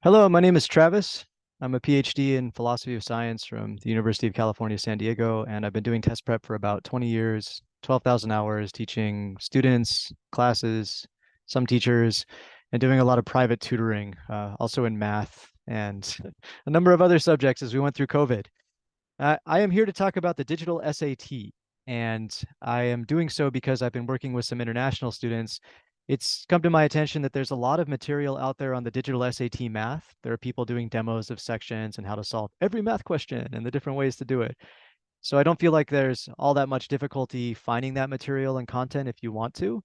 Hello, my name is Travis. I'm a PhD in philosophy of science from the University of California, San Diego, and I've been doing test prep for about 20 years, 12,000 hours teaching students, classes, some teachers, and doing a lot of private tutoring, also in math and a number of other subjects as we went through COVID. I am here to talk about the digital SAT, and I am doing so because I've been working with some international students. It's come to my attention that there's a lot of material out there on the digital SAT math. There are people doing demos of sections and how to solve every math question and the different ways to do it. So I don't feel like there's all that much difficulty finding that material and content if you want to,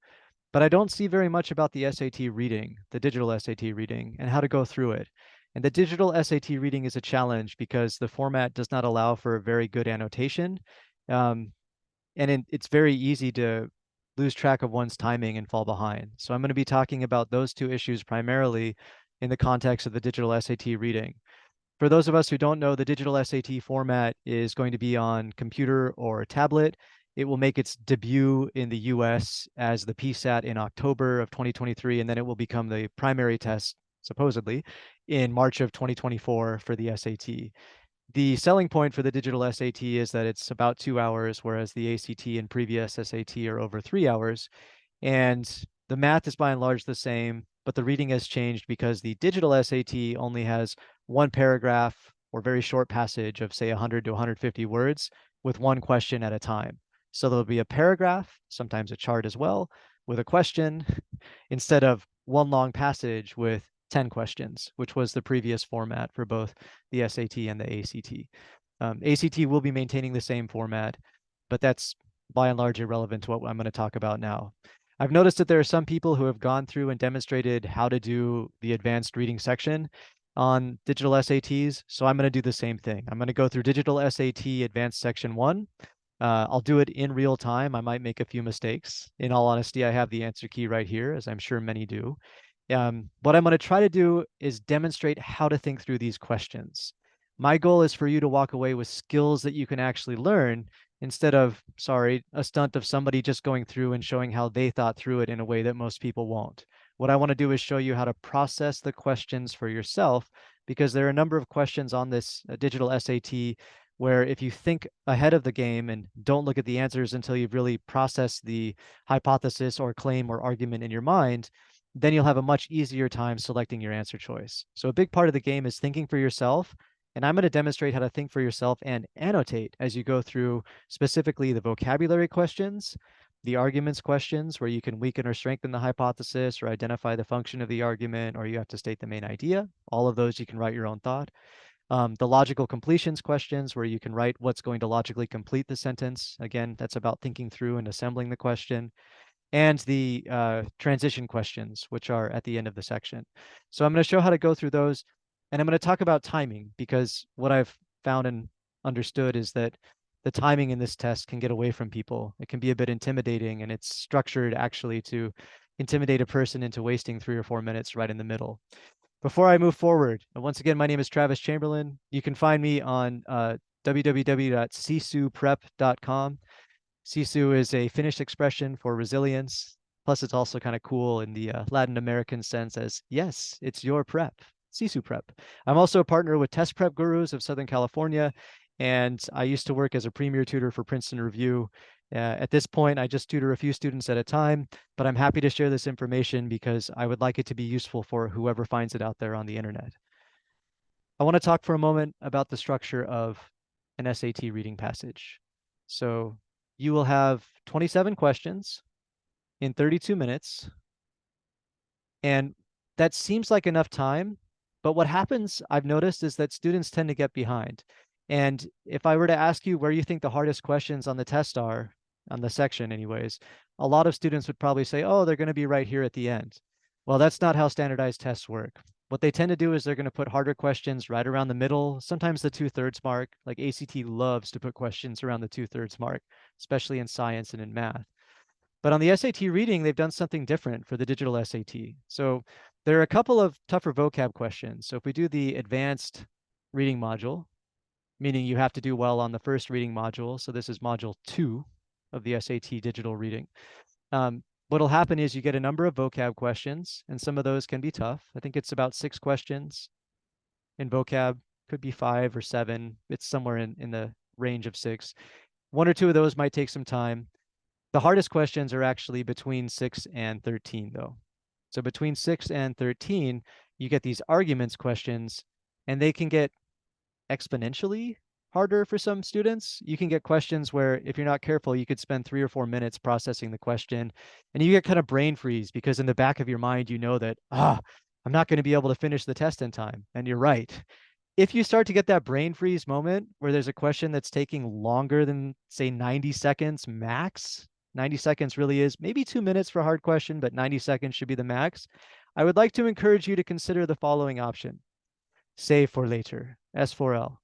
but I don't see very much about the SAT reading, the digital SAT reading, and how to go through it. And the digital SAT reading is a challenge because the format does not allow for a very good annotation. Um, it's very easy to lose track of one's timing and fall behind. So I'm going to be talking about those two issues primarily in the context of the digital SAT reading. For those of us who don't know, the digital SAT format is going to be on computer or tablet. It will make its debut in the US as the PSAT in October of 2023, and then it will become the primary test, supposedly, in March of 2024 for the SAT. The selling point for the digital SAT is that it's about 2 hours, whereas the ACT and previous SAT are over 3 hours. And the math is by and large the same, but the reading has changed because the digital SAT only has one paragraph or very short passage of, say, 100 to 150 words with one question at a time. So there'll be a paragraph, sometimes a chart as well, with a question instead of one long passage with 10 questions, which was the previous format for both the SAT and the ACT. ACT will be maintaining the same format, but that's by and large irrelevant to what I'm going to talk about now. I've noticed that there are some people who have gone through and demonstrated how to do the advanced reading section on digital SATs. So I'm going to do the same thing. I'm going to go through digital SAT advanced section 1. I'll do it in real time. I might make a few mistakes. In all honesty, I have the answer key right here, as I'm sure many do. What I'm going to try to do is demonstrate how to think through these questions. My goal is for you to walk away with skills that you can actually learn instead of, sorry, a stunt of somebody just going through and showing how they thought through it in a way that most people won't. What I want to do is show you how to process the questions for yourself, because there are a number of questions on this digital SAT where if you think ahead of the game and don't look at the answers until you've really processed the hypothesis or claim or argument in your mind, then you'll have a much easier time selecting your answer choice. So a big part of the game is thinking for yourself. And I'm going to demonstrate how to think for yourself and annotate as you go through specifically the vocabulary questions, the arguments questions, where you can weaken or strengthen the hypothesis or identify the function of the argument, or you have to state the main idea. All of those you can write your own thought. The logical completions questions, where you can write what's going to logically complete the sentence. Again, that's about thinking through and assembling the question. And the transition questions, which are at the end of the section. So I'm going to show how to go through those. And I'm going to talk about timing, because what I've found and understood is that the timing in this test can get away from people. It can be a bit intimidating, and it's structured actually to intimidate a person into wasting 3 or 4 minutes right in the middle. Before I move forward, once again, my name is Travis Chamberlain. You can find me on www.SisuPrep.com. Sisu is a Finnish expression for resilience. Plus, it's also kind of cool in the Latin American sense as, yes, it's your prep, SisuPrep. I'm also a partner with Test Prep Gurus of Southern California, and I used to work as a premier tutor for Princeton Review. At this point, I just tutor a few students at a time, but I'm happy to share this information because I would like it to be useful for whoever finds it out there on the internet. I want to talk for a moment about the structure of an SAT reading passage. So you will have 27 questions in 32 minutes. And that seems like enough time. But what happens, I've noticed, is that students tend to get behind. And if I were to ask you where you think the hardest questions on the test are, on the section anyways, a lot of students would probably say, oh, they're going to be right here at the end. Well, that's not how standardized tests work. What they tend to do is they're going to put harder questions right around the middle, sometimes the 2/3 mark. Like ACT loves to put questions around the 2/3 mark, especially in science and in math. But on the SAT reading, they've done something different for the digital SAT. So there are a couple of tougher vocab questions. So if we do the advanced reading module, meaning you have to do well on the first reading module. So this is module 2 of the SAT digital reading. What'll happen is you get a number of vocab questions, and some of those can be tough. I think it's about 6 questions. In vocab, could be 5 or 7. It's somewhere in the range of 6. 1 or 2 of those might take some time. The hardest questions are actually between 6 and 13, though. So between 6 and 13, you get these arguments questions, and they can get exponentially harder for some students. You can get questions where, if you're not careful, you could spend 3 or 4 minutes processing the question, and you get kind of brain freeze because in the back of your mind, you know that, I'm not going to be able to finish the test in time. And you're right. If you start to get that brain freeze moment where there's a question that's taking longer than, say, 90 seconds max, 90 seconds really is maybe 2 minutes for a hard question, but 90 seconds should be the max. I would like to encourage you to consider the following option. Save for later, S4L.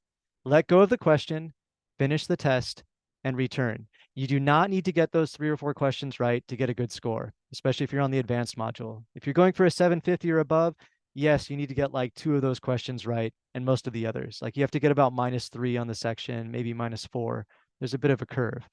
Let go of the question, finish the test, and return. You do not need to get those 3 or 4 questions right to get a good score, especially if you're on the advanced module. If you're going for a 750 or above, yes, you need to get like 2 of those questions right and most of the others. Like you have to get about -3 on the section, maybe -4. There's a bit of a curve.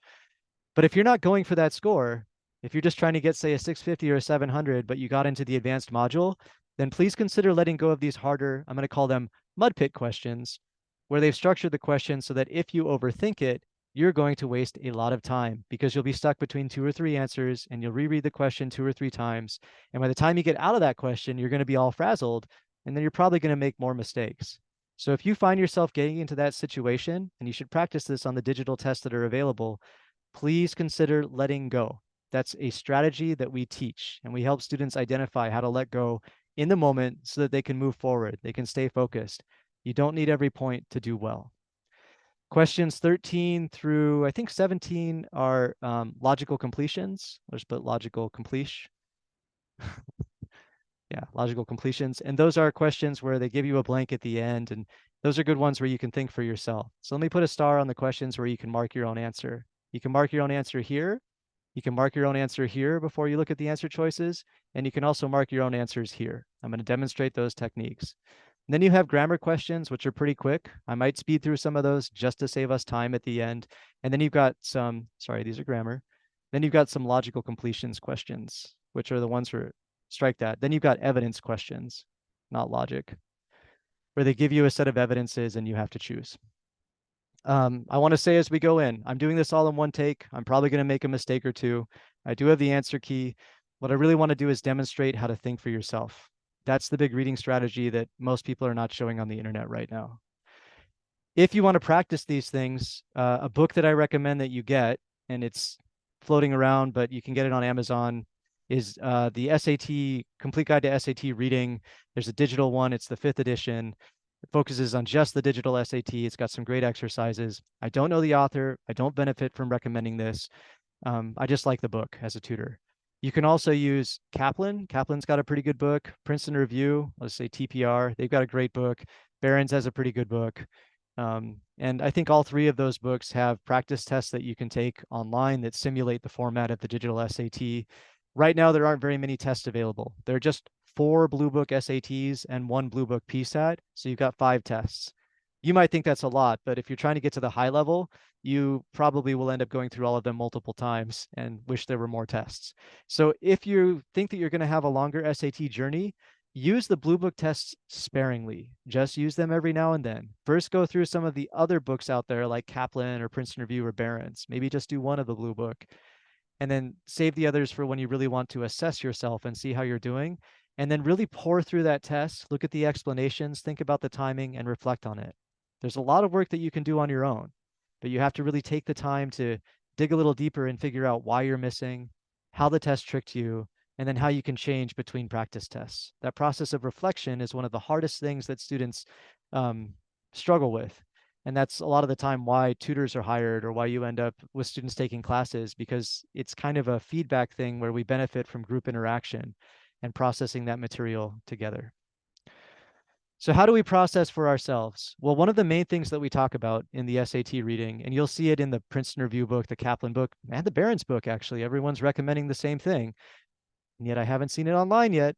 But if you're not going for that score, if you're just trying to get, say, a 650 or a 700, but you got into the advanced module, then please consider letting go of these harder, I'm going to call them mud pit questions, where they've structured the question so that if you overthink it, you're going to waste a lot of time because you'll be stuck between 2 or 3 answers and you'll reread the question 2 or 3 times. And by the time you get out of that question, you're going to be all frazzled, and then you're probably going to make more mistakes. So if you find yourself getting into that situation, and you should practice this on the digital tests that are available, please consider letting go. That's a strategy that we teach, and we help students identify how to let go in the moment so that they can move forward. They can stay focused. You don't need every point to do well. Questions 13 through, I think, 17 are logical completions. Let's put logical completion. Yeah, logical completions. And those are questions where they give you a blank at the end, and those are good ones where you can think for yourself. So let me put a star on the questions where you can mark your own answer. You can mark your own answer here. You can mark your own answer here before you look at the answer choices, and you can also mark your own answers here. I'm going to demonstrate those techniques. And then you have grammar questions, which are pretty quick. I might speed through some of those just to save us time at the end. And then you've got some, sorry, these are grammar. Then you've got some logical completions questions, which are the ones where, strike that. Then you've got evidence questions, not logic, where they give you a set of evidences and you have to choose. I want to say as we go in, I'm doing this all in one take. I'm probably going to make a mistake or two. I do have the answer key. What I really want to do is demonstrate how to think for yourself. That's the big reading strategy that most people are not showing on the internet right now. If you want to practice these things, a book that I recommend that you get, and it's floating around, but you can get it on Amazon, is the SAT, Complete Guide to SAT Reading. There's a digital one. It's the 5th edition. It focuses on just the digital SAT. It's got some great exercises. I don't know the author. I don't benefit from recommending this. I just like the book as a tutor. You can also use Kaplan. Kaplan's got a pretty good book. Princeton Review, let's say TPR, they've got a great book. Barron's has a pretty good book. And I think all 3 of those books have practice tests that you can take online that simulate the format of the digital SAT. Right now, there aren't very many tests available. There are just 4 Blue Book SATs and 1 Blue Book PSAT. So you've got 5 tests. You might think that's a lot, but if you're trying to get to the high level, you probably will end up going through all of them multiple times and wish there were more tests. So if you think that you're going to have a longer SAT journey, use the Blue Book tests sparingly. Just use them every now and then. First, go through some of the other books out there like Kaplan or Princeton Review or Barron's. Maybe just do 1 of the Blue Book, and then save the others for when you really want to assess yourself and see how you're doing. And then really pour through that test, look at the explanations, think about the timing, and reflect on it. There's a lot of work that you can do on your own, but you have to really take the time to dig a little deeper and figure out why you're missing, how the test tricked you, and then how you can change between practice tests. That process of reflection is one of the hardest things that students struggle with. And that's a lot of the time why tutors are hired or why you end up with students taking classes, because it's kind of a feedback thing where we benefit from group interaction and processing that material together. So how do we process for ourselves? Well, one of the main things that we talk about in the SAT reading, and you'll see it in the Princeton Review book, the Kaplan book, and the Barron's book, actually, everyone's recommending the same thing, and yet I haven't seen it online yet,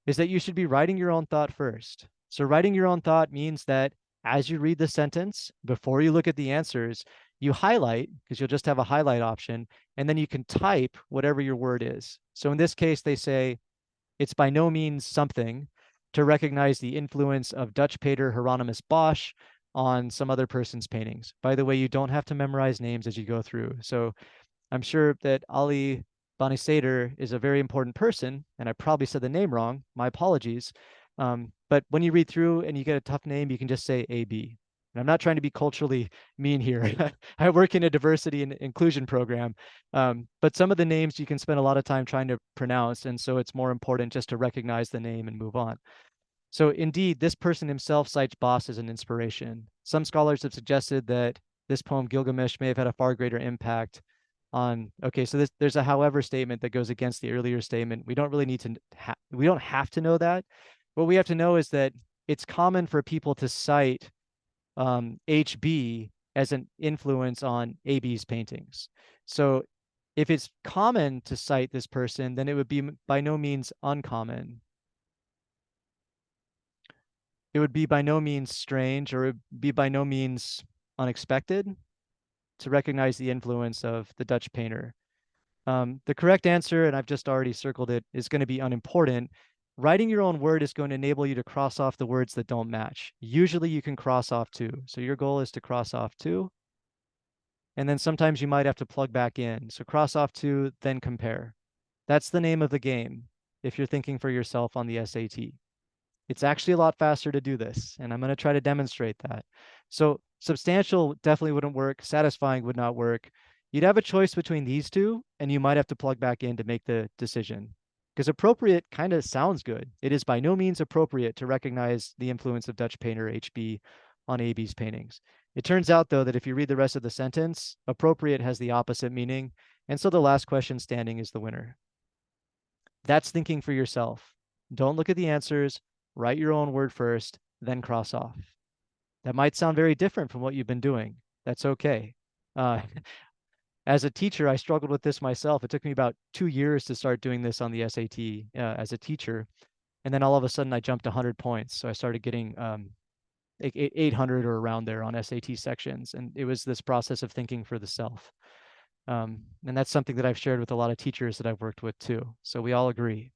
is that you should be writing your own thought first. So writing your own thought means that as you read the sentence, before you look at the answers, you highlight, because you'll just have a highlight option, and then you can type whatever your word is. So in this case, they say, it's by no means something. to recognize the influence of Dutch painter Hieronymus Bosch on some other person's paintings. By the way, you don't have to memorize names as you go through. So I'm sure that Ali Banisader is a very important person, and I probably said the name wrong. My apologies. But when you read through and you get a tough name, you can just say AB. And I'm not trying to be culturally mean here. I work in a diversity and inclusion program, but some of the names you can spend a lot of time trying to pronounce, and so it's more important just to recognize the name and move on. So indeed, this person himself cites Boss as an inspiration. Some scholars have suggested that this poem, Gilgamesh, may have had a far greater impact on, okay, so there's a however statement that goes against the earlier statement. We don't really need to, we don't have to know that. What we have to know is that it's common for people to cite HB as an influence on AB's paintings. So if it's common to cite this person, then it would be by no means uncommon. It would be by no means strange, or it would be by no means unexpected to recognize the influence of the Dutch painter. The correct answer, and I've just already circled it, is going to be unimportant. Writing your own word is going to enable you to cross off the words that don't match. Usually you can cross off 2. So your goal is to cross off 2. And then sometimes you might have to plug back in. So cross off 2, then compare. That's the name of the game if you're thinking for yourself on the SAT. It's actually a lot faster to do this, and I'm going to try to demonstrate that. So substantial definitely wouldn't work. Satisfying would not work. You'd have a choice between these two, and you might have to plug back in to make the decision. Because appropriate kind of sounds good. It is by no means appropriate to recognize the influence of Dutch painter HB on AB's paintings. It turns out, though, that if you read the rest of the sentence, appropriate has the opposite meaning, and so the last question standing is the winner. That's thinking for yourself. Don't look at the answers. Write your own word first, then cross off. That might sound very different from what you've been doing. That's okay. As a teacher, I struggled with this myself. It took me about 2 years to start doing this on the SAT as a teacher. And then all of a sudden I jumped 100 points. So I started getting 800 or around there on SAT sections. And it was this process of thinking for the self. And that's something that I've shared with a lot of teachers that I've worked with too. So we all agree.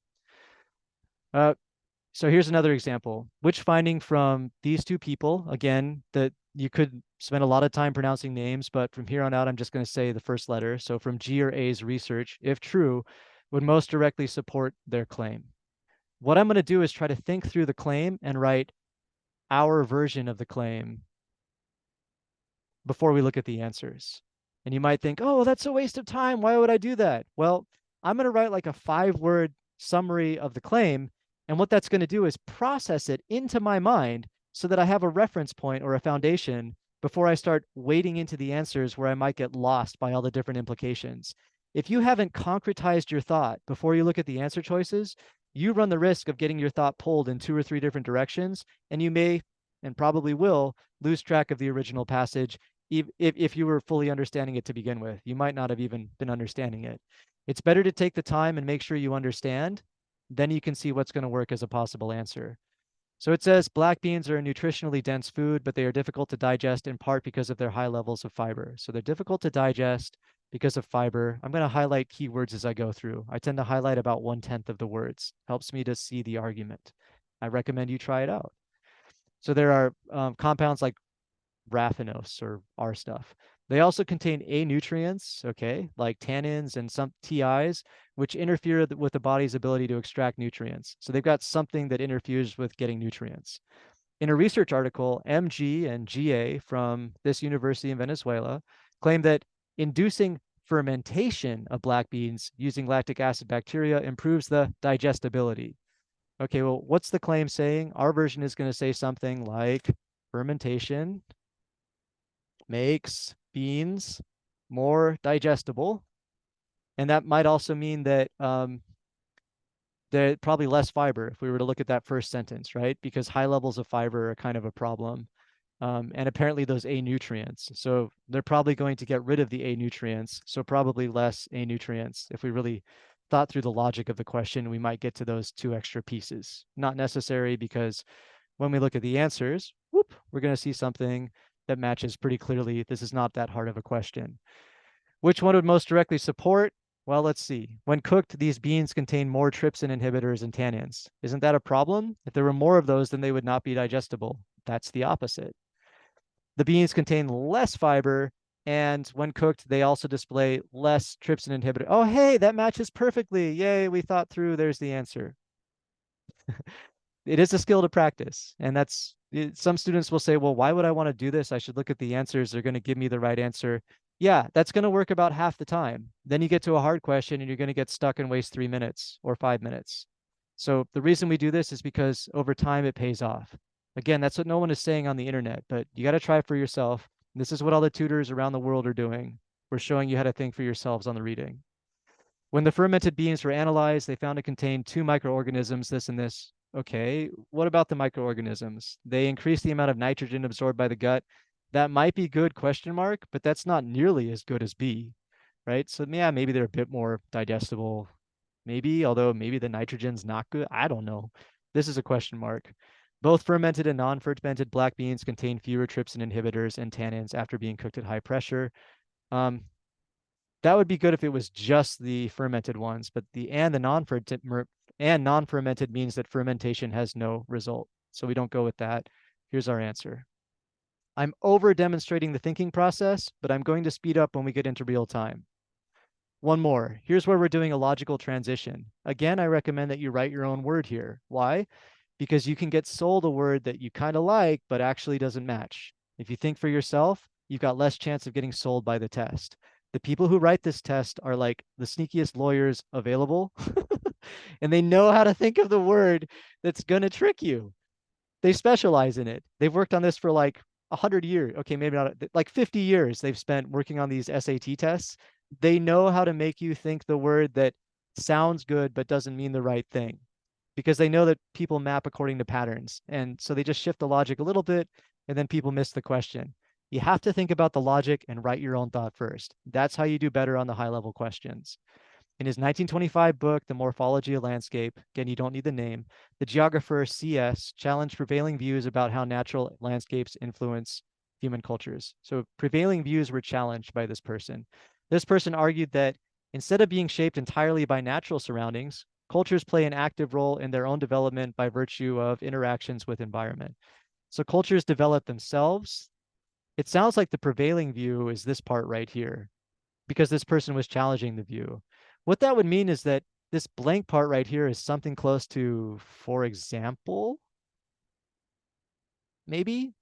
So here's another example. Which finding from these two people, again, that you could spend a lot of time pronouncing names, but from here on out, I'm just going to say the first letter. So from G or A's research, if true, would most directly support their claim. What I'm going to do is try to think through the claim and write our version of the claim before we look at the answers. And you might think, oh, well, that's a waste of time. Why would I do that? Well, I'm going to write like a 5-word summary of the claim. And what that's going to do is process it into my mind so that I have a reference point or a foundation before I start wading into the answers where I might get lost by all the different implications. If you haven't concretized your thought before you look at the answer choices, you run the risk of getting your thought pulled in 2 or 3 different directions, and you may, and probably will, lose track of the original passage if you were fully understanding it to begin with. You might not have even been understanding it. It's better to take the time and make sure you understand. Then you can see what's going to work as a possible answer. So it says black beans are a nutritionally dense food, but they are difficult to digest in part because of their high levels of fiber. So they're difficult to digest because of fiber. I'm going to highlight keywords as I go through. I tend to highlight about 1/10 of the words. Helps me to see the argument. I recommend you try it out. So there are compounds like raffinose or R stuff. They also contain A nutrients, okay, like tannins and some TIs, which interfere with the body's ability to extract nutrients. So they've got something that interferes with getting nutrients. In a research article, MG and GA from this university in Venezuela claim that inducing fermentation of black beans using lactic acid bacteria improves the digestibility. Okay, well, what's the claim saying? Our version is going to say something like fermentation makes beans more digestible. And that might also mean that there's probably less fiber if we were to look at that first sentence, right? Because high levels of fiber are kind of a problem. And apparently those A nutrients. So they're probably going to get rid of the A nutrients. So probably less A nutrients. If we really thought through the logic of the question, we might get to those 2 extra pieces. Not necessary, because when we look at the answers, whoop, we're going to see something that matches pretty clearly. This is not that hard of a question. Which one would most directly support? Well, let's see. When cooked, these beans contain more trypsin inhibitors and tannins. Isn't that a problem? If there were more of those, then they would not be digestible. That's the opposite. The beans contain less fiber, and when cooked, they also display less trypsin inhibitor. Oh, hey, that matches perfectly. Yay, we thought through. There's the answer. It is a skill to practice. And some students will say, well, why would I want to do this? I should look at the answers. They're going to give me the right answer. Yeah, that's going to work about half the time. Then you get to a hard question and you're going to get stuck and waste 3 minutes or 5 minutes. So the reason we do this is because over time it pays off. Again, that's what no one is saying on the internet, but you got to try for yourself. This is what all the tutors around the world are doing. We're showing you how to think for yourselves on the reading. When the fermented beans were analyzed, they found it contained 2 microorganisms, this and this. Okay, what about the microorganisms? They increase the amount of nitrogen absorbed by the gut. That might be good, question mark, but that's not nearly as good as B, right? So yeah, maybe they're a bit more digestible. Maybe, although maybe the nitrogen's not good. I don't know. This is a question mark. Both fermented and non-fermented black beans contain fewer trypsin inhibitors and tannins after being cooked at high pressure. Um, that would be good if it was just the fermented ones, but the non-fermented means that fermentation has no result. So we don't go with that. Here's our answer. I'm over demonstrating the thinking process, but I'm going to speed up when we get into real time. One more. Here's where we're doing a logical transition. Again, I recommend that you write your own word here. Why? Because you can get sold a word that you kind of like, but actually doesn't match. If you think for yourself, you've got less chance of getting sold by the test. The people who write this test are like the sneakiest lawyers available, and they know how to think of the word that's going to trick you. They specialize in it. They've worked on this for like 100 years. Okay, maybe not, like 50 years they've spent working on these SAT tests. They know how to make you think the word that sounds good but doesn't mean the right thing because they know that people map according to patterns. And so they just shift the logic a little bit and then people miss the question. You have to think about the logic and write your own thought first. That's how you do better on the high level questions. In his 1925 book, The Morphology of Landscape, again, you don't need the name, the geographer C.S. challenged prevailing views about how natural landscapes influence human cultures. So prevailing views were challenged by this person. This person argued that instead of being shaped entirely by natural surroundings, cultures play an active role in their own development by virtue of interactions with environment. So cultures develop themselves. It sounds like the prevailing view is this part right here, because this person was challenging the view. What that would mean is that this blank part right here is something close to, for example, maybe,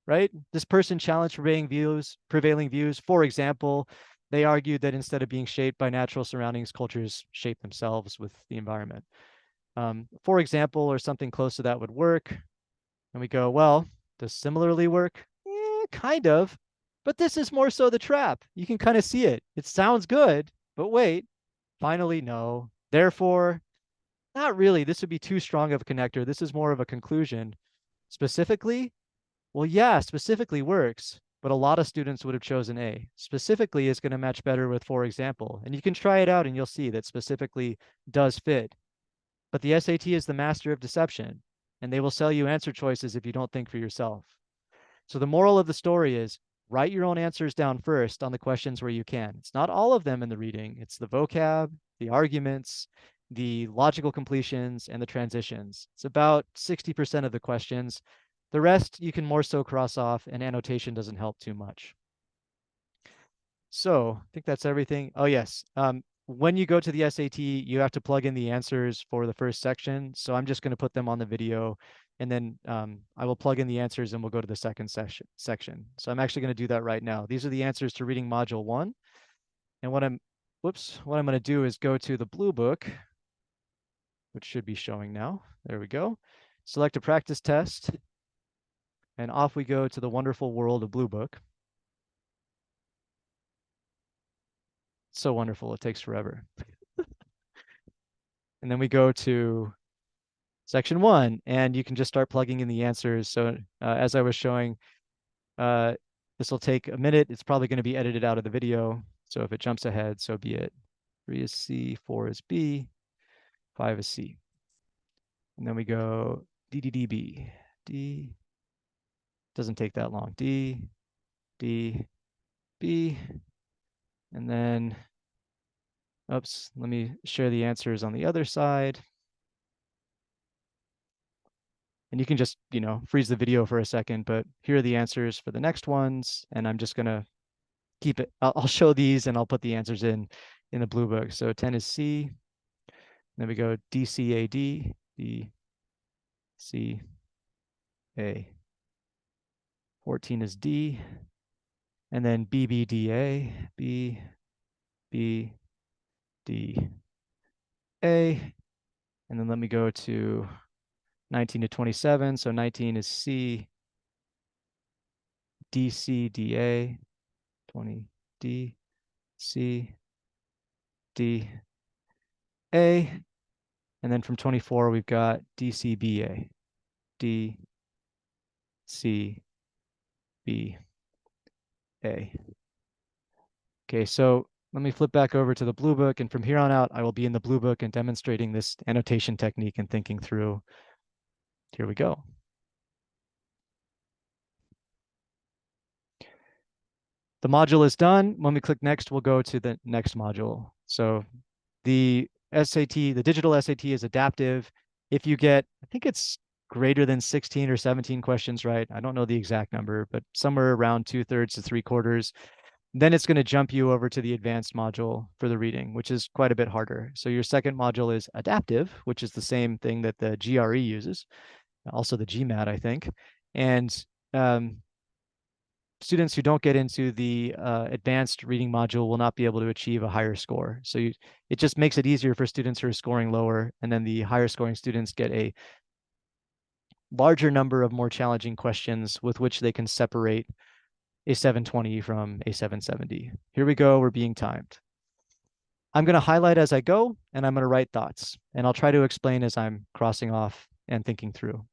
right? This person challenged prevailing views. For example, they argued that instead of being shaped by natural surroundings, cultures shape themselves with the environment. For example, or something close to that would work. And we go, well, does similarly work? Kind of. But this is more so the trap. You can kind of see it. It sounds good, but wait, finally, no. Therefore, not really. This would be too strong of a connector. This is more of a conclusion. Specifically, well, yeah, specifically works, but a lot of students would have chosen A. Specifically is going to match better with for example. And you can try it out and you'll see that specifically does fit. But the SAT is the master of deception, and they will sell you answer choices if you don't think for yourself. So the moral of the story is write your own answers down first on the questions where you can. It's not all of them in the reading. It's the vocab, the arguments, the logical completions, and the transitions. It's about 60% of the questions. The rest you can more so cross off, and annotation doesn't help too much. So I think that's everything. Oh, yes. When you go to the SAT, you have to plug in the answers for the first section. So I'm just going to put them on the video, and then I will plug in the answers and we'll go to the second section. So I'm actually going to do that right now. These are the answers to reading module 1. And what I'm going to do is go to the blue book, which should be showing now. There we go. Select a practice test, and off we go to the wonderful world of blue book. So wonderful, it takes forever. And then we go to section 1, and you can just start plugging in the answers. So as I was showing, this will take a minute. It's probably going to be edited out of the video. So if it jumps ahead, so be it. 3 is C, 4 is B, 5 is C. And then we go D, D, D, B. D, doesn't take that long. D, D, B, and then Oops, let me share the answers on the other side. And you can just, freeze the video for a second, but here are the answers for the next ones. And I'm just gonna keep it, I'll show these and I'll put the answers in the blue book. So 10 is C, then we go DCAD, DCA. 14 is D, and then BBDA, BBDA. And then let me go to 19 to 27. So 19 is C, DCDA, 20, D, C, D, A. And then from 24, we've got DCBA, D, C, B, A. Okay, so let me flip back over to the blue book. And from here on out, I will be in the blue book and demonstrating this annotation technique and thinking through. Here we go. The module is done. When we click next, we'll go to the next module. So the SAT, the digital SAT is adaptive. If you get, I think it's greater than 16 or 17 questions right, I don't know the exact number, but somewhere around 2/3 to 3/4, then it's going to jump you over to the advanced module for the reading, which is quite a bit harder. So your second module is adaptive, which is the same thing that the GRE uses, also the GMAT, I think. And students who don't get into the advanced reading module will not be able to achieve a higher score. So it just makes it easier for students who are scoring lower, and then the higher scoring students get a larger number of more challenging questions with which they can separate a 720 from a 770. Here we go, we're being timed. I'm going to highlight as I go, and I'm going to write thoughts, and I'll try to explain as I'm crossing off and thinking through.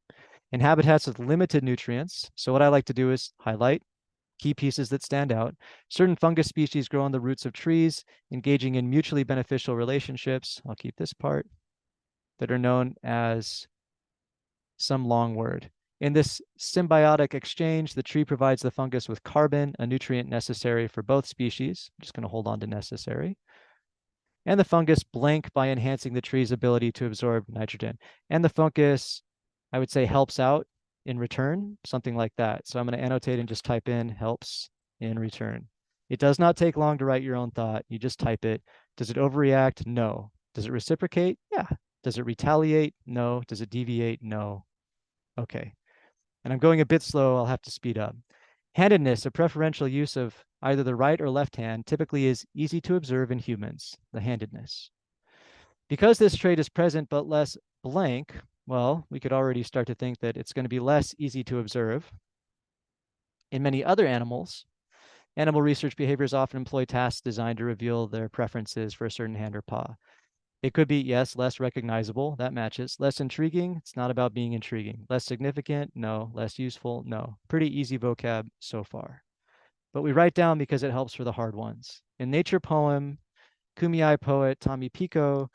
In habitats with limited nutrients, so what I like to do is highlight key pieces that stand out. Certain fungus species grow on the roots of trees, engaging in mutually beneficial relationships. I'll keep this part, that are known as some long word. In this symbiotic exchange, the tree provides the fungus with carbon, a nutrient necessary for both species. I'm just going to hold on to necessary. And the fungus blank by enhancing the tree's ability to absorb nitrogen. And the fungus, I would say, helps out in return, something like that. So I'm going to annotate and just type in helps in return. It does not take long to write your own thought. You just type it. Does it overreact? No. Does it reciprocate? Yeah. Does it retaliate? No. Does it deviate? No. Okay. And I'm going a bit slow. I'll have to speed up. Handedness, a preferential use of either the right or left hand, typically is easy to observe in humans, the handedness. Because this trait is present but less blank, well, we could already start to think that it's going to be less easy to observe. In many other animals, animal research behaviors often employ tasks designed to reveal their preferences for a certain hand or paw. It could be, yes, less recognizable. That matches. Less intriguing. It's not about being intriguing. Less significant. No. Less useful. No. Pretty easy vocab so far. But we write down because it helps for the hard ones. In Nature poem, Kumeyae poet Tommy Pico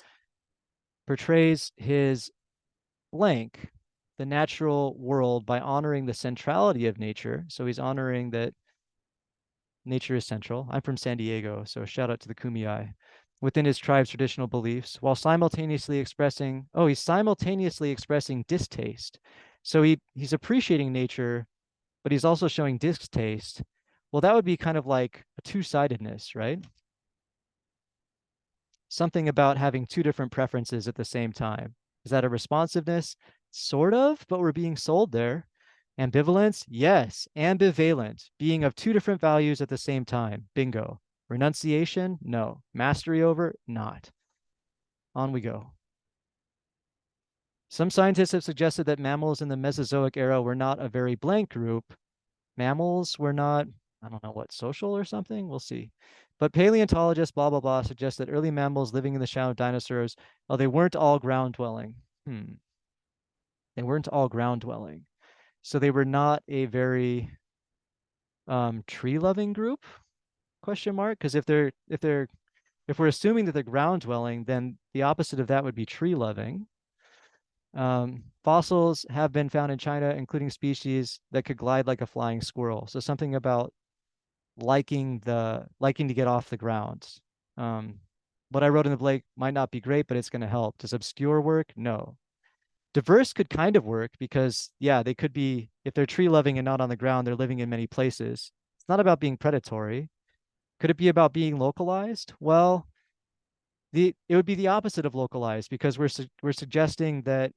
portrays his blank, the natural world, by honoring the centrality of nature. So he's honoring that nature is central. I'm from San Diego, so shout out to the Kumeyae. Within his tribe's traditional beliefs, while simultaneously expressing, he's simultaneously expressing distaste. So he's appreciating nature, but he's also showing distaste. Well, that would be kind of like a two-sidedness, right? Something about having two different preferences at the same time. Is that a responsiveness? Sort of, but we're being sold there. Ambivalence? Yes, ambivalent, being of two different values at the same time. Bingo. Renunciation? No. Mastery over? Not. On we go. Some scientists have suggested that mammals in the Mesozoic era were not a very blank group. Mammals were not, I don't know what, social or something? We'll see. But paleontologists, blah, blah, blah, suggest that early mammals living in the shadow of dinosaurs, they weren't all ground dwelling. They weren't all ground dwelling. So they were not a very tree loving group, question mark? Because if we're assuming that they're ground dwelling, then the opposite of that would be tree loving. Fossils have been found in China, including species that could glide like a flying squirrel. So something about liking to get off the ground. what I wrote in the blank might not be great, but it's going to help. Does obscure work? No. Diverse could kind of work because, yeah, they could be, if they're tree loving and not on the ground, they're living in many places. It's not about being predatory. Could it be about being localized? Well, it would be the opposite of localized because we're suggesting that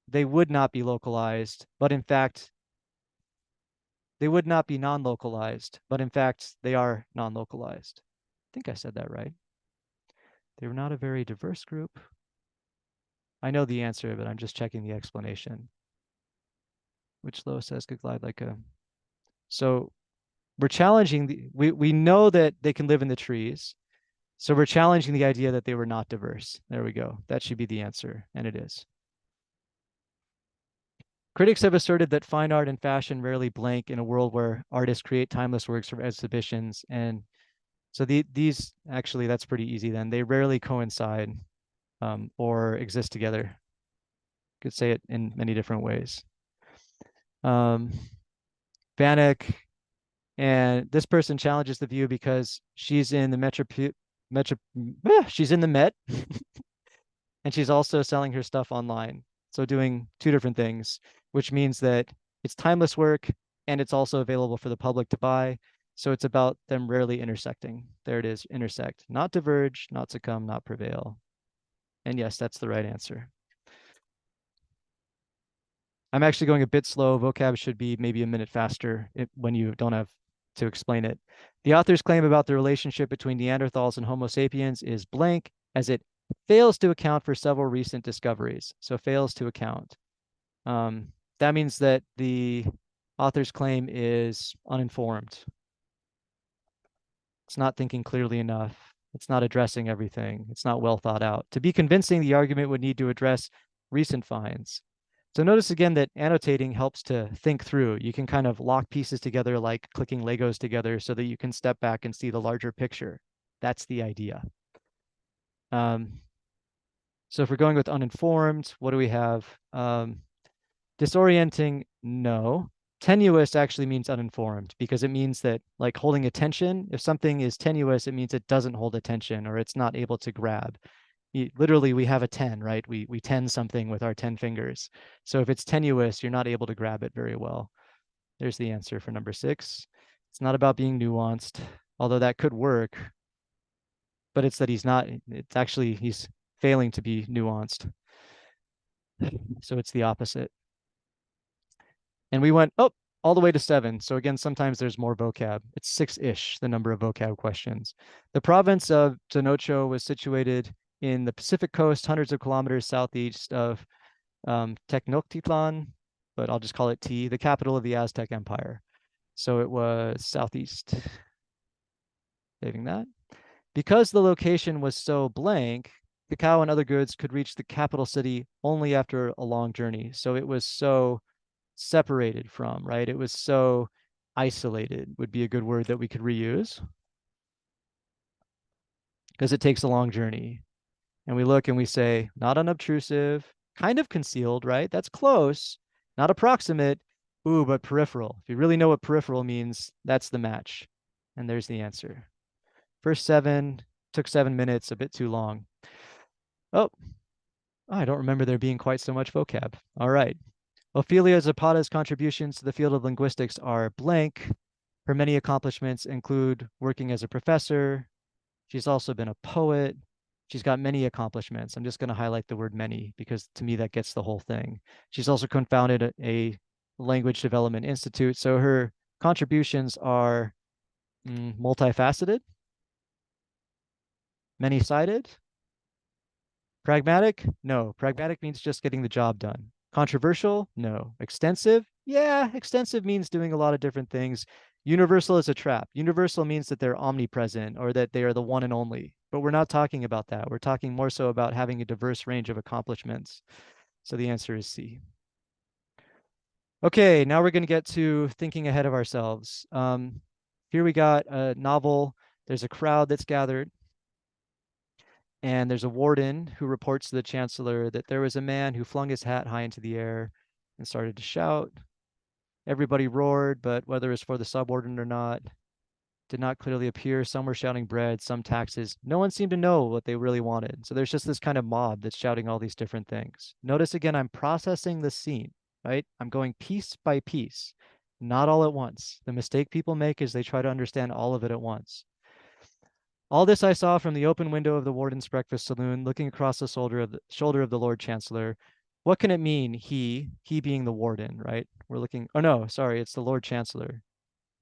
they would not be localized, but in fact, they would not be non-localized, but in fact, they are non-localized. I think I said that right. They were not a very diverse group. I know the answer, but I'm just checking the explanation. Which Low says could glide like a. So we're challenging we know that they can live in the trees. So we're challenging the idea that they were not diverse. There we go. That should be the answer, and it is. Critics have asserted that fine art and fashion rarely blank in a world where artists create timeless works for exhibitions. And so these actually, that's pretty easy then. They rarely coincide or exist together. Could say it in many different ways. Vanek, and this person challenges the view because she's in the she's in the Met and she's also selling her stuff online. So doing two different things, which means that it's timeless work and it's also available for the public to buy. So it's about them rarely intersecting. There it is, intersect, not diverge, not succumb, not prevail. And yes, that's the right answer. I'm actually going a bit slow. Vocab should be maybe a minute faster when you don't have to explain it. The author's claim about the relationship between Neanderthals and Homo sapiens is blank, as it fails to account for several recent discoveries. So fails to account. That means that the author's claim is uninformed. It's not thinking clearly enough. It's not addressing everything. It's not well thought out. To be convincing, the argument would need to address recent finds. So notice again that annotating helps to think through. You can kind of lock pieces together like clicking Legos together so that you can step back and see the larger picture. That's the idea. So if we're going with uninformed, what do we have? Disorienting, no. Tenuous actually means uninformed because it means that, like holding attention, if something is tenuous, it means it doesn't hold attention or it's not able to grab. Literally, we have a 10, right? We 10 something with our 10 fingers. So if it's tenuous, you're not able to grab it very well. There's the answer for number 6. It's not about being nuanced, although that could work, but it's that he's failing to be nuanced. So it's the opposite. And we went all the way to 7. So again, sometimes there's more vocab. It's 6-ish, the number of vocab questions. The province of Tenochtitlan was situated in the Pacific coast, hundreds of kilometers southeast of Tenochtitlan, but I'll just call it T, the capital of the Aztec Empire. So it was southeast. Saving that. Because the location was so blank, cacao and other goods could reach the capital city only after a long journey. So it was so separated from, right? It was so isolated, would be a good word that we could reuse, because it takes a long journey. And we look and we say, not unobtrusive, kind of concealed, right? That's close, not approximate. Ooh, but peripheral. If you really know what peripheral means, that's the match. And there's the answer. First 7, took 7 minutes, a bit too long. Oh, I don't remember there being quite so much vocab. All right. Ophelia Zapata's contributions to the field of linguistics are blank. Her many accomplishments include working as a professor. She's also been a poet. She's got many accomplishments. I'm just going to highlight the word many because to me that gets the whole thing. She's also co-founded a language development institute. So her contributions are multifaceted, many-sided, pragmatic? No, pragmatic means just getting the job done. Controversial? No. Extensive? Yeah, extensive means doing a lot of different things. Universal is a trap. Universal means that they're omnipresent or that they are the one and only. But we're not talking about that. We're talking more so about having a diverse range of accomplishments. So the answer is C. Okay, now we're going to get to thinking ahead of ourselves. Here we got a novel. There's a crowd that's gathered. And there's a warden who reports to the chancellor that there was a man who flung his hat high into the air and started to shout. Everybody roared, but whether it's for the subwarden or not, did not clearly appear. Some were shouting bread, some taxes. No one seemed to know what they really wanted. So there's just this kind of mob that's shouting all these different things. Notice again, I'm processing the scene, right? I'm going piece by piece, not all at once. The mistake people make is they try to understand all of it at once. All this I saw from the open window of the warden's breakfast saloon, looking across the shoulder of the Lord Chancellor. What can it mean, he being the warden, right? We're looking, oh no, sorry, it's the Lord Chancellor.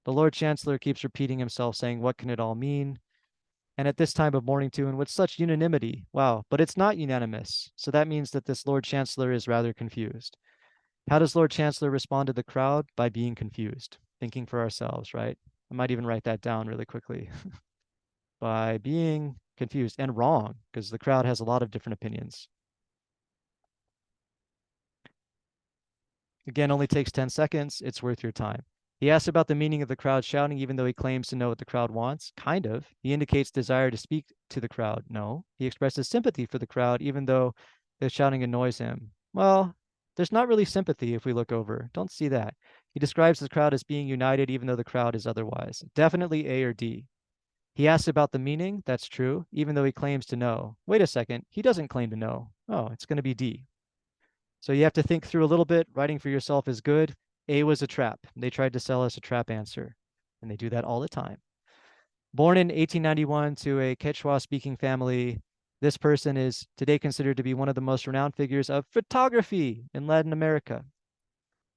The Lord Chancellor keeps repeating himself, saying, what can it all mean? And at this time of morning too, and with such unanimity, wow, but it's not unanimous. So that means that this Lord Chancellor is rather confused. How does Lord Chancellor respond to the crowd? By being confused, thinking for ourselves, right? I might even write that down really quickly. By being confused and wrong, because the crowd has a lot of different opinions. Again, only takes 10 seconds. It's worth your time. He asks about the meaning of the crowd shouting, even though he claims to know what the crowd wants. Kind of. He indicates desire to speak to the crowd. No. He expresses sympathy for the crowd, even though the shouting annoys him. Well, there's not really sympathy if we look over. Don't see that. He describes the crowd as being united, even though the crowd is otherwise. Definitely A or D. He asks about the meaning. That's true, even though he claims to know. Wait a second. He doesn't claim to know. Oh, it's going to be D. So you have to think through a little bit. Writing for yourself is good. A was a trap. They tried to sell us a trap answer, and they do that all the time. Born in 1891 to a Quechua-speaking family, this person is today considered to be one of the most renowned figures of photography in Latin America.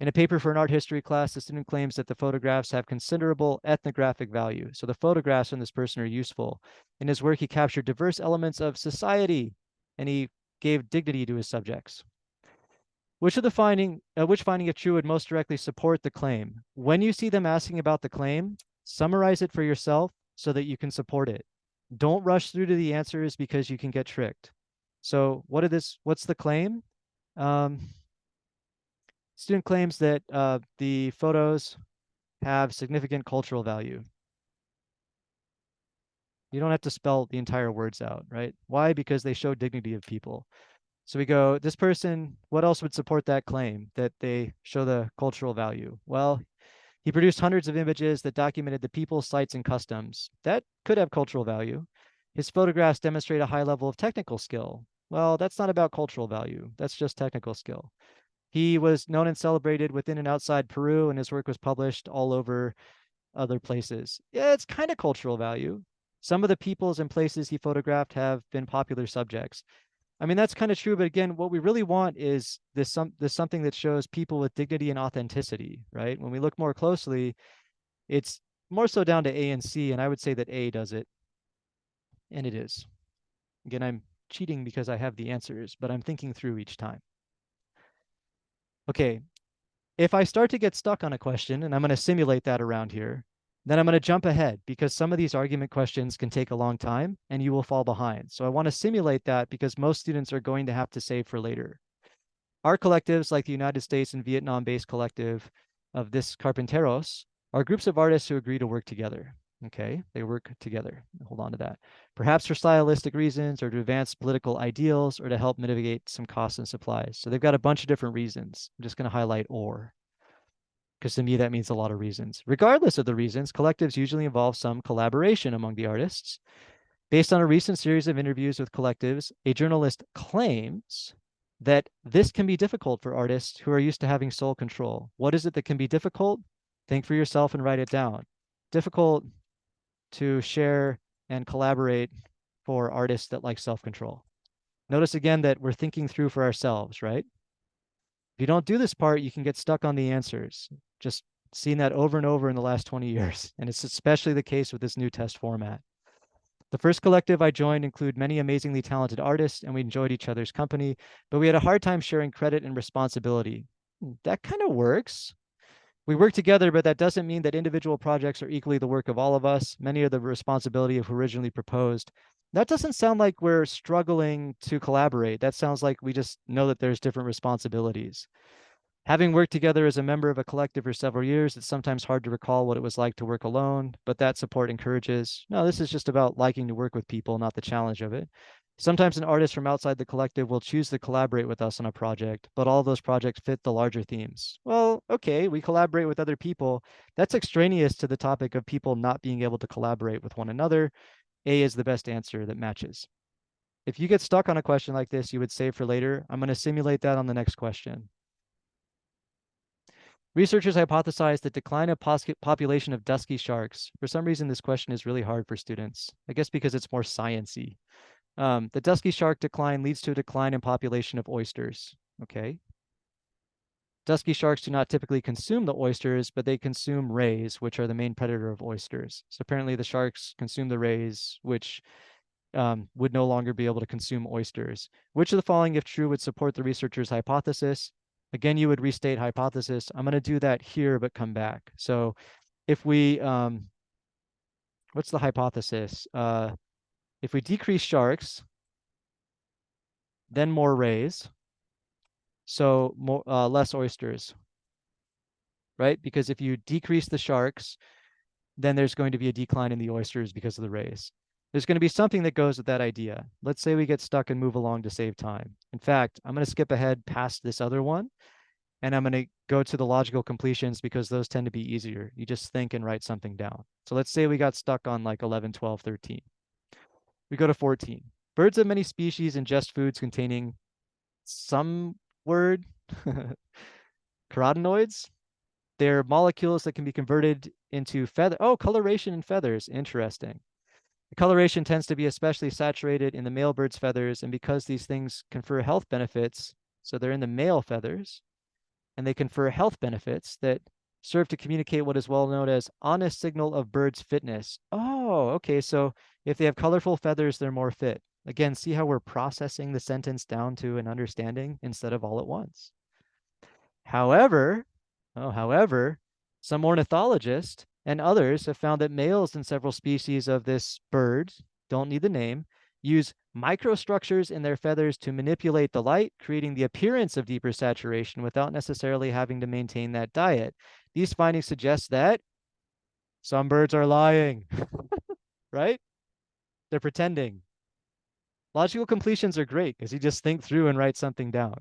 In a paper for an art history class, the student claims that the photographs have considerable ethnographic value. So the photographs from this person are useful. In his work, he captured diverse elements of society, and he gave dignity to his subjects. Which finding if true would most directly support the claim? When you see them asking about the claim, summarize it for yourself so that you can support it. Don't rush through to the answers because you can get tricked. So what's the claim? Student claims that the photos have significant cultural value. You don't have to spell the entire words out, right? Why? Because they show dignity of people. So we go, this person, what else would support that claim that they show the cultural value? Well, he produced hundreds of images that documented the people, sites, and customs. That could have cultural value. His photographs demonstrate a high level of technical skill. Well, that's not about cultural value. That's just technical skill. He was known and celebrated within and outside Peru, and his work was published all over other places. Yeah, it's kind of cultural value. Some of the peoples and places he photographed have been popular subjects. I mean, that's kind of true, but again, what we really want is this something that shows people with dignity and authenticity, right? When we look more closely, it's more so down to A and C, and I would say that A does it, and it is. Again, I'm cheating because I have the answers, but I'm thinking through each time. Okay, if I start to get stuck on a question, and I'm going to simulate that around here, then I'm going to jump ahead because some of these argument questions can take a long time and you will fall behind. So I want to simulate that because most students are going to have to save for later. Our collectives, like the United States and Vietnam-based collective of this Carpinteros, are groups of artists who agree to work together. Okay, they work together. Hold on to that. Perhaps for stylistic reasons or to advance political ideals or to help mitigate some costs and supplies. So they've got a bunch of different reasons. I'm just going to highlight or, because to me that means a lot of reasons. Regardless of the reasons, collectives usually involve some collaboration among the artists. Based on a recent series of interviews with collectives, a journalist claims that this can be difficult for artists who are used to having sole control. What is it that can be difficult? Think for yourself and write it down. Difficult to share and collaborate for artists that like self-control. Notice again that we're thinking through for ourselves, right? If you don't do this part, you can get stuck on the answers. Just seen that over and over in the last 20 years. And it's especially the case with this new test format. The first collective I joined included many amazingly talented artists, and we enjoyed each other's company, but we had a hard time sharing credit and responsibility. That kind of works. We work together, but that doesn't mean that individual projects are equally the work of all of us. Many are the responsibility of who originally proposed. That doesn't sound like we're struggling to collaborate. That sounds like we just know that there's different responsibilities. Having worked together as a member of a collective for several years, it's sometimes hard to recall what it was like to work alone, but that support encourages. No, this is just about liking to work with people, not the challenge of it. Sometimes an artist from outside the collective will choose to collaborate with us on a project, but all those projects fit the larger themes. Well, okay, we collaborate with other people. That's extraneous to the topic of people not being able to collaborate with one another. A is the best answer that matches. If you get stuck on a question like this, you would save for later. I'm going to simulate that on the next question. Researchers hypothesized the decline of population of dusky sharks. For some reason, this question is really hard for students. I guess because it's more science-y. The dusky shark decline leads to a decline in population of oysters. Okay. Dusky sharks do not typically consume the oysters, but they consume rays, which are the main predator of oysters. So apparently the sharks consume the rays, which would no longer be able to consume oysters. Which of the following, if true, would support the researcher's hypothesis? Again, you would restate hypothesis. I'm going to do that here, but come back. So if we, what's the hypothesis? If we decrease sharks, then more rays, so more, less oysters, right? Because if you decrease the sharks, then there's going to be a decline in the oysters because of the rays. There's going to be something that goes with that idea. Let's say we get stuck and move along to save time. In fact, I'm going to skip ahead past this other one, and I'm going to go to the logical completions because those tend to be easier. You just think and write something down. So let's say we got stuck on like 11, 12, 13. We go to 14. Birds of many species ingest foods containing some word, carotenoids. They're molecules that can be converted into feather. Oh, coloration in feathers. Interesting. The coloration tends to be especially saturated in the male bird's feathers, and because these things confer health benefits, so they're in the male feathers, and they confer health benefits that serve to communicate what is well known as honest signal of bird's fitness. Oh, okay. So if they have colorful feathers, they're more fit. Again, see how we're processing the sentence down to an understanding instead of all at once. However, some ornithologists and others have found that males in several species of this bird, don't need the name, use microstructures in their feathers to manipulate the light, creating the appearance of deeper saturation without necessarily having to maintain that diet. These findings suggest that some birds are lying, right? They're pretending. Logical completions are great because you just think through and write something down.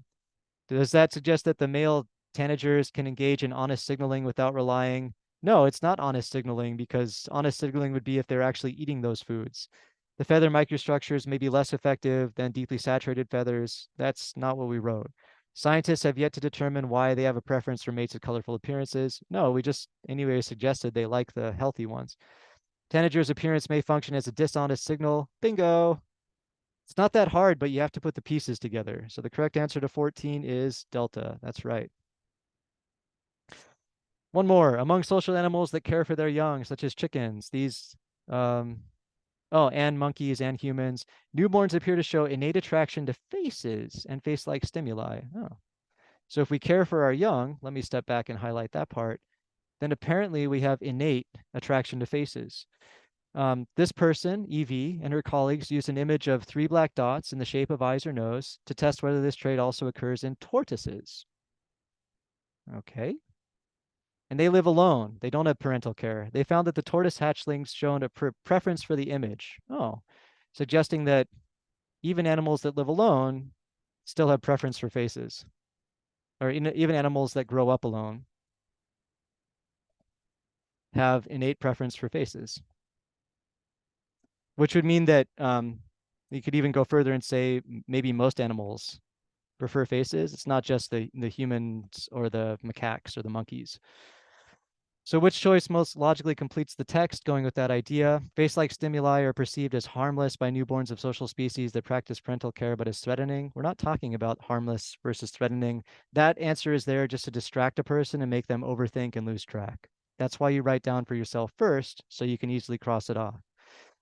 Does that suggest that the male tanagers can engage in honest signaling without relying? No, it's not honest signaling because honest signaling would be if they're actually eating those foods. The feather microstructures may be less effective than deeply saturated feathers. That's not what we wrote. Scientists have yet to determine why they have a preference for mates with colorful appearances. No, we just anyway suggested they like the healthy ones. Tanager's appearance may function as a dishonest signal. Bingo. It's not that hard, but you have to put the pieces together. So the correct answer to 14 is delta. That's right. One more. Among social animals that care for their young, such as chickens, and monkeys and humans, newborns appear to show innate attraction to faces and face-like stimuli. Oh. So if we care for our young, let me step back and highlight that part, then apparently we have innate attraction to faces. This person, Evie, and her colleagues used an image of 3 black dots in the shape of eyes or nose to test whether this trait also occurs in tortoises. Okay. And they live alone. They don't have parental care. They found that the tortoise hatchlings showed a preference for the image. Oh, suggesting that even animals that live alone still have preference for faces, or even animals that grow up alone have innate preference for faces, which would mean that you could even go further and say maybe most animals prefer faces. It's not just the humans or the macaques or the monkeys. So which choice most logically completes the text going with that idea? Face-like stimuli are perceived as harmless by newborns of social species that practice parental care, but as threatening. We're not talking about harmless versus threatening. That answer is there just to distract a person and make them overthink and lose track. That's why you write down for yourself first, so you can easily cross it off.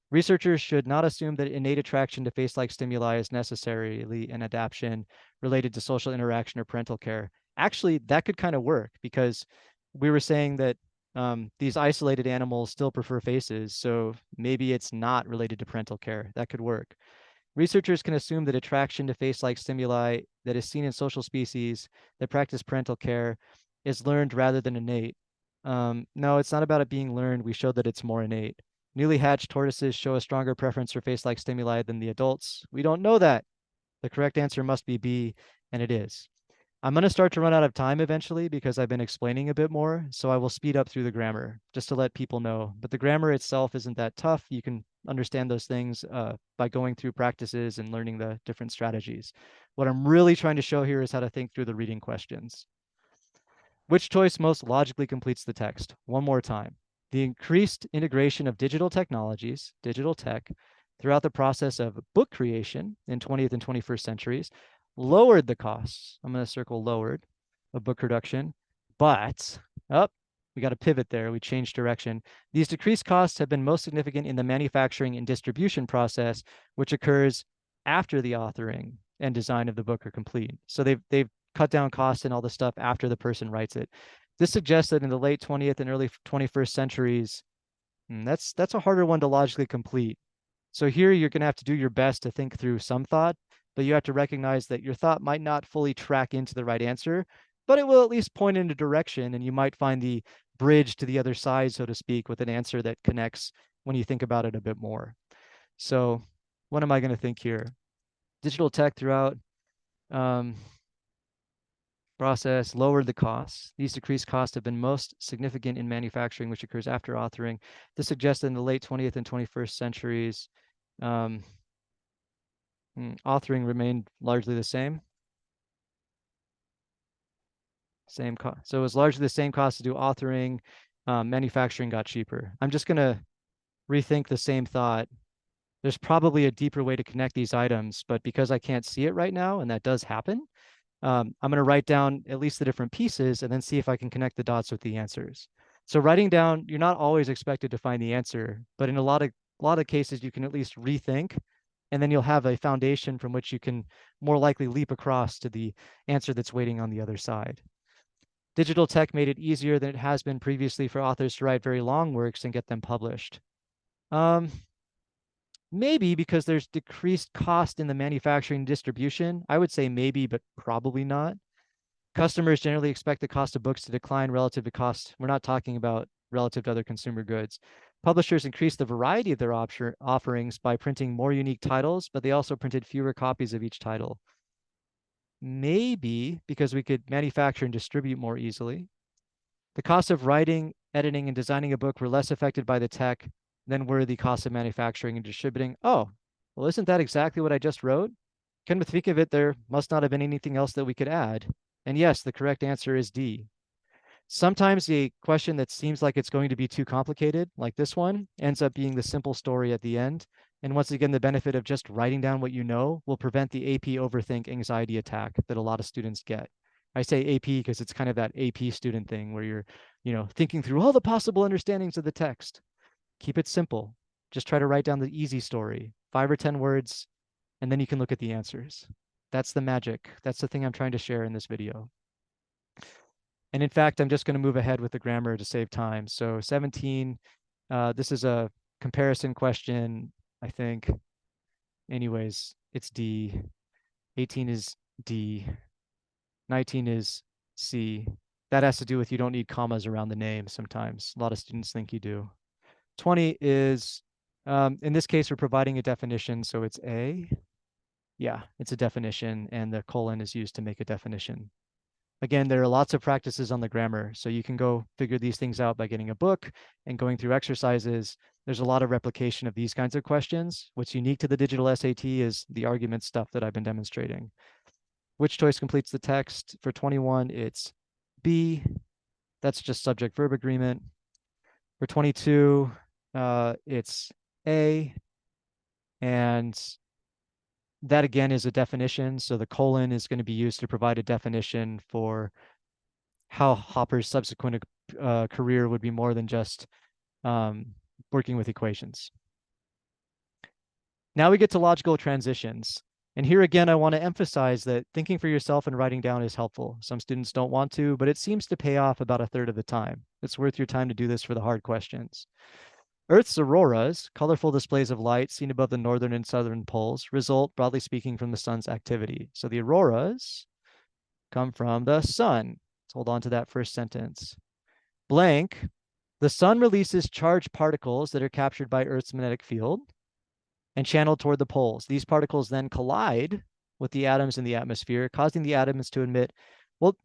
Researchers should not assume that innate attraction to face-like stimuli is necessarily an adaptation related to social interaction or parental care. Actually, that could kind of work because we were saying that these isolated animals still prefer faces, so maybe it's not related to parental care. That could work. Researchers can assume that attraction to face-like stimuli that is seen in social species that practice parental care is learned rather than innate. No, it's not about it being learned. We showed that it's more innate. Newly hatched tortoises show a stronger preference for face-like stimuli than the adults. We don't know that. The correct answer must be B, and it is. I'm going to start to run out of time eventually because I've been explaining a bit more. So I will speed up through the grammar just to let people know. But the grammar itself isn't that tough. You can understand those things by going through practices and learning the different strategies. What I'm really trying to show here is how to think through the reading questions. Which choice most logically completes the text? One more time. The increased integration of digital technologies, digital tech, throughout the process of book creation in 20th and 21st centuries lowered the costs. I'm going to circle lowered of book production, but we got a pivot there. We changed direction. These decreased costs have been most significant in the manufacturing and distribution process, which occurs after the authoring and design of the book are complete. So they've cut down costs and all the stuff after the person writes it. This suggests that in the late 20th and early 21st centuries, that's a harder one to logically complete. So here you're going to have to do your best to think through some thought, but you have to recognize that your thought might not fully track into the right answer, but it will at least point in a direction, and you might find the bridge to the other side, so to speak, with an answer that connects when you think about it a bit more. So what am I going to think here? Digital tech throughout process lowered the costs. These decreased costs have been most significant in manufacturing, which occurs after authoring. This suggests that in the late 20th and 21st centuries, authoring remained largely the same. Same cost. So it was largely the same cost to do authoring. Manufacturing got cheaper. I'm just going to rethink the same thought. There's probably a deeper way to connect these items, but because I can't see it right now, and that does happen, I'm going to write down at least the different pieces and then see if I can connect the dots with the answers. So writing down, you're not always expected to find the answer, but in a lot of cases, you can at least rethink, and then you'll have a foundation from which you can more likely leap across to the answer that's waiting on the other side. Digital tech made it easier than it has been previously for authors to write very long works and get them published. Maybe because there's decreased cost in the manufacturing and distribution. I would say maybe, but probably not. Customers generally expect the cost of books to decline relative to cost. We're not talking about relative to other consumer goods. Publishers increased the variety of their offerings by printing more unique titles, but they also printed fewer copies of each title. Maybe because we could manufacture and distribute more easily. The cost of writing, editing, and designing a book were less affected by the tech than were the costs of manufacturing and distributing. Oh, well, isn't that exactly what I just wrote? Come to think of it, there must not have been anything else that we could add. And yes, the correct answer is D. Sometimes a question that seems like it's going to be too complicated, like this one, ends up being the simple story at the end. And once again, the benefit of just writing down what you know will prevent the AP overthink anxiety attack that a lot of students get. I say AP because it's kind of that AP student thing where you're, thinking through all the possible understandings of the text. Keep it simple. Just try to write down the easy story, 5 or 10 words, and then you can look at the answers. That's the magic. That's the thing I'm trying to share in this video. And in fact, I'm just going to move ahead with the grammar to save time. So 17, this is a comparison question, I think. Anyways, it's D. 18 is D. 19 is C. That has to do with you don't need commas around the name sometimes. A lot of students think you do. 20 is, in this case, we're providing a definition, so it's A. Yeah, it's a definition, and the colon is used to make a definition. Again, there are lots of practices on the grammar, so you can go figure these things out by getting a book and going through exercises. There's a lot of replication of these kinds of questions. What's unique to the digital SAT is the argument stuff that I've been demonstrating. Which choice completes the text? For 21, it's B. That's just subject-verb agreement. For 22, it's A. And that again is a definition. So the colon is going to be used to provide a definition for how Hopper's subsequent career would be more than just working with equations. Now we get to logical transitions. And here again, I want to emphasize that thinking for yourself and writing down is helpful. Some students don't want to, but it seems to pay off about 1/3 of the time. It's worth your time to do this for the hard questions. Earth's auroras, colorful displays of light seen above the northern and southern poles, result, broadly speaking, from the sun's activity. So the auroras come from the sun. Let's hold on to that first sentence. Blank, the sun releases charged particles that are captured by Earth's magnetic field and channeled toward the poles. These particles then collide with the atoms in the atmosphere, causing the atoms to emit Well,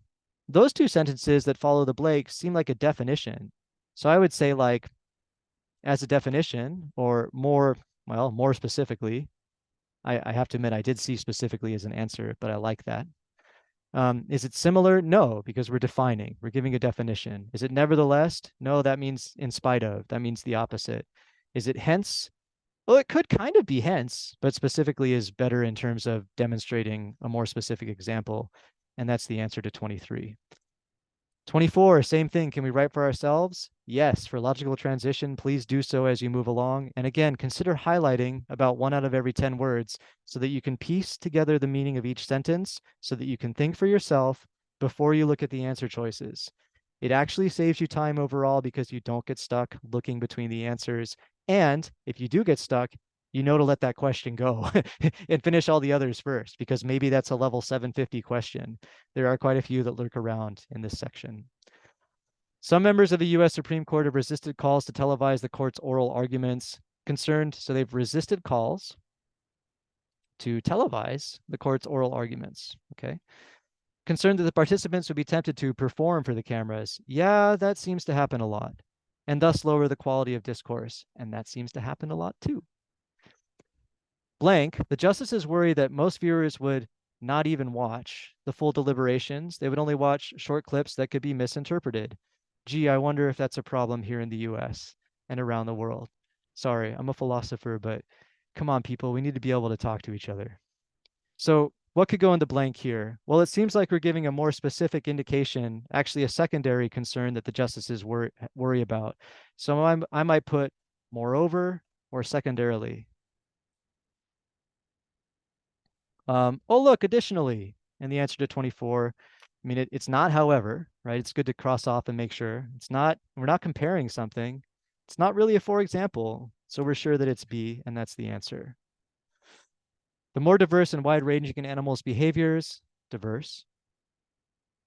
those two sentences that follow the blank seem like a definition. So I would say like, as a definition, or more, well, more specifically, I have to admit I did see specifically as an answer, but I like that. Is it similar? No, because we're defining, we're giving a definition. Is it nevertheless? No, that means in spite of, that means the opposite. Is it hence? Well, it could kind of be hence, but specifically is better in terms of demonstrating a more specific example. And that's the answer to 23. 24, same thing. Can we write for ourselves? Yes. For logical transition, please do so as you move along. And again, consider highlighting about 1 out of every 10 words so that you can piece together the meaning of each sentence so that you can think for yourself before you look at the answer choices. It actually saves you time overall because you don't get stuck looking between the answers. And if you do get stuck, you know to let that question go and finish all the others first, because maybe that's a level 750 question. There are quite a few that lurk around in this section. Some members of the U.S. Supreme Court have resisted calls to televise the court's oral arguments concerned. So they've resisted calls to televise the court's oral arguments. Okay. Concerned that the participants would be tempted to perform for the cameras. Yeah, that seems to happen a lot. And thus lower the quality of discourse. And that seems to happen a lot too. Blank, the justices worry that most viewers would not even watch the full deliberations. They would only watch short clips that could be misinterpreted. Gee, I wonder if that's a problem here in the US and around the world. Sorry, I'm a philosopher, but come on, people, we need to be able to talk to each other. So what could go into blank here? Well, it seems like we're giving a more specific indication, actually a secondary concern that the justices worry about. So I might put moreover or secondarily. Oh, look, additionally, and the answer to 24, I mean, it's not however, right? It's good to cross off and make sure. It's not, we're not comparing something. It's not really a for example. So we're sure that it's B, and that's the answer. The more diverse and wide-ranging an animal's behaviors, diverse,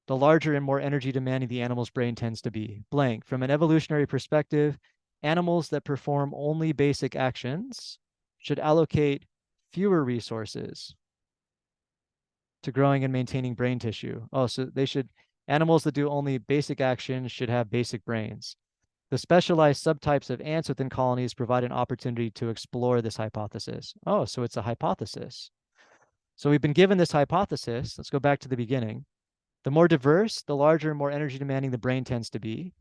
the larger and more energy demanding the animal's brain tends to be. Blank. From an evolutionary perspective, animals that perform only basic actions should allocate fewer resources to growing and maintaining brain tissue. Oh, so animals that do only basic actions should have basic brains. The specialized subtypes of ants within colonies provide an opportunity to explore this hypothesis. Oh, so it's a hypothesis. So we've been given this hypothesis. Let's go back to the beginning. The more diverse, the larger and more energy demanding the brain tends to be.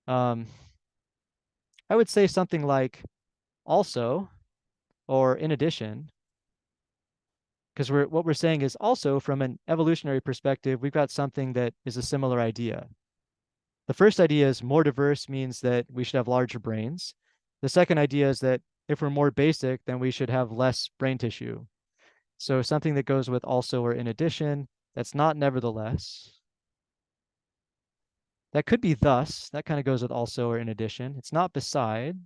I would say something like also, or in addition, because what we're saying is also from an evolutionary perspective, we've got something that is a similar idea. The first idea is more diverse means that we should have larger brains. The second idea is that if we're more basic, then we should have less brain tissue. So something that goes with also or in addition, that's not nevertheless. That could be thus, that kind of goes with also or in addition. It's not besides,